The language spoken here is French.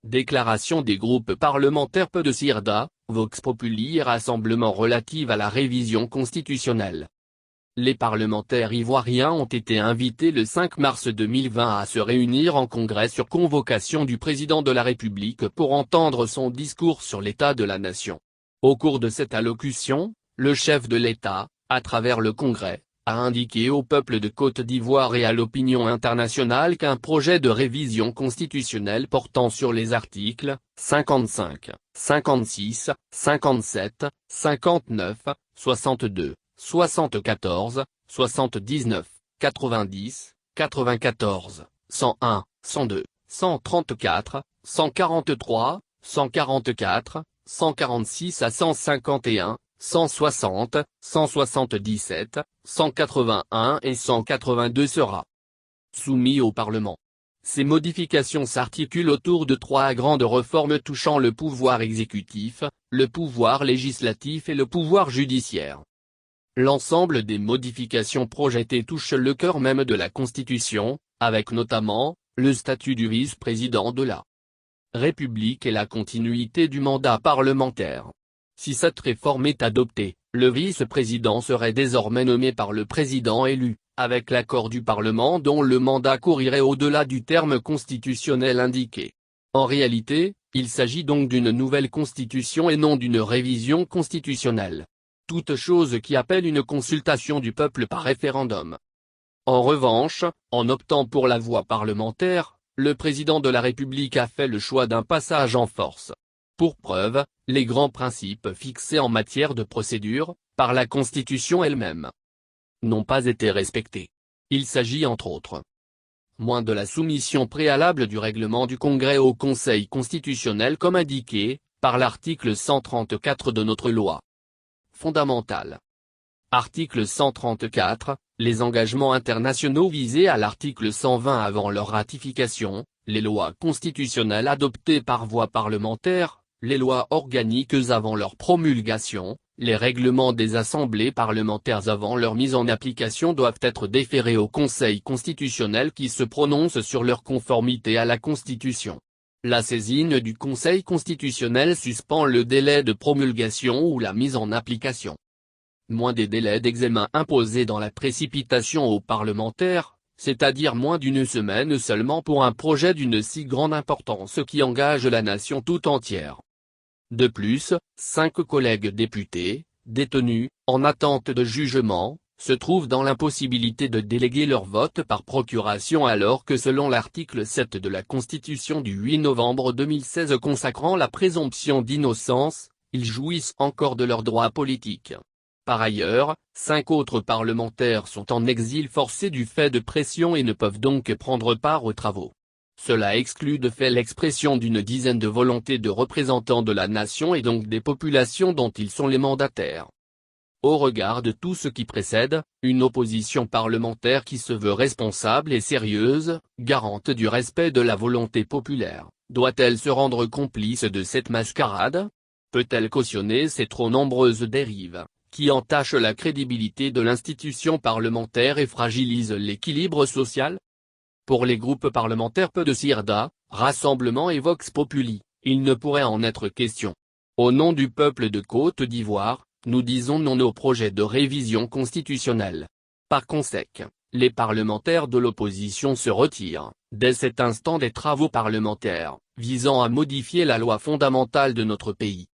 Déclaration des groupes parlementaires Peu de Sirda, Vox Populi et Rassemblement relative à la révision constitutionnelle. Les parlementaires ivoiriens ont été invités le 5 mars 2020 à se réunir en congrès sur convocation du président de la République pour entendre son discours sur l'état de la nation. Au cours de cette allocution, le chef de l'État, à travers le congrès, a indiqué au peuple de Côte d'Ivoire et à l'opinion internationale qu'un projet de révision constitutionnelle portant sur les articles 55, 56, 57, 59, 62, 74, 79, 90, 94, 101, 102, 134, 143, 144, 146 à 151, 160, 177, 181 et 182 sera soumis au Parlement. Ces modifications s'articulent autour de trois grandes réformes touchant le pouvoir exécutif, le pouvoir législatif et le pouvoir judiciaire. L'ensemble des modifications projetées touche le cœur même de la Constitution, avec notamment, le statut du vice-président de la République et la continuité du mandat parlementaire. Si cette réforme est adoptée, le vice-président serait désormais nommé par le président élu, avec l'accord du Parlement dont le mandat courirait au-delà du terme constitutionnel indiqué. En réalité, il s'agit donc d'une nouvelle constitution et non d'une révision constitutionnelle. Toute chose qui appelle une consultation du peuple par référendum. En revanche, en optant pour la voie parlementaire, le président de la République a fait le choix d'un passage en force. Pour preuve, les grands principes fixés en matière de procédure, par la Constitution elle-même, n'ont pas été respectés. Il s'agit entre autres moins de la soumission préalable du règlement du Congrès au Conseil constitutionnel comme indiqué, par l'article 134 de notre loi fondamentale. Article 134, les engagements internationaux visés à l'article 120 avant leur ratification, les lois constitutionnelles adoptées par voie parlementaire, les lois organiques avant leur promulgation, les règlements des assemblées parlementaires avant leur mise en application doivent être déférés au Conseil constitutionnel qui se prononce sur leur conformité à la Constitution. La saisine du Conseil constitutionnel suspend le délai de promulgation ou la mise en application. Moins des délais d'examen imposés dans la précipitation aux parlementaires, c'est-à-dire moins d'une semaine seulement pour un projet d'une si grande importance qui engage la nation tout entière. De plus, 5 collègues députés, détenus, en attente de jugement, se trouvent dans l'impossibilité de déléguer leur vote par procuration alors que selon l'article 7 de la Constitution du 8 novembre 2016 consacrant la présomption d'innocence, ils jouissent encore de leurs droits politiques. Par ailleurs, 5 autres parlementaires sont en exil forcé du fait de pression et ne peuvent donc prendre part aux travaux. Cela exclut de fait l'expression d'une dizaine de volontés de représentants de la nation et donc des populations dont ils sont les mandataires. Au regard de tout ce qui précède, une opposition parlementaire qui se veut responsable et sérieuse, garante du respect de la volonté populaire, doit-elle se rendre complice de cette mascarade? Peut-elle cautionner ces trop nombreuses dérives, qui entachent la crédibilité de l'institution parlementaire et fragilisent l'équilibre social? Pour les groupes parlementaires Peu de Sirda, Rassemblement et Vox Populi, il ne pourrait en être question. Au nom du peuple de Côte d'Ivoire, nous disons non au projet de révision constitutionnelle. Par conséquent, les parlementaires de l'opposition se retirent, dès cet instant des travaux parlementaires, visant à modifier la loi fondamentale de notre pays.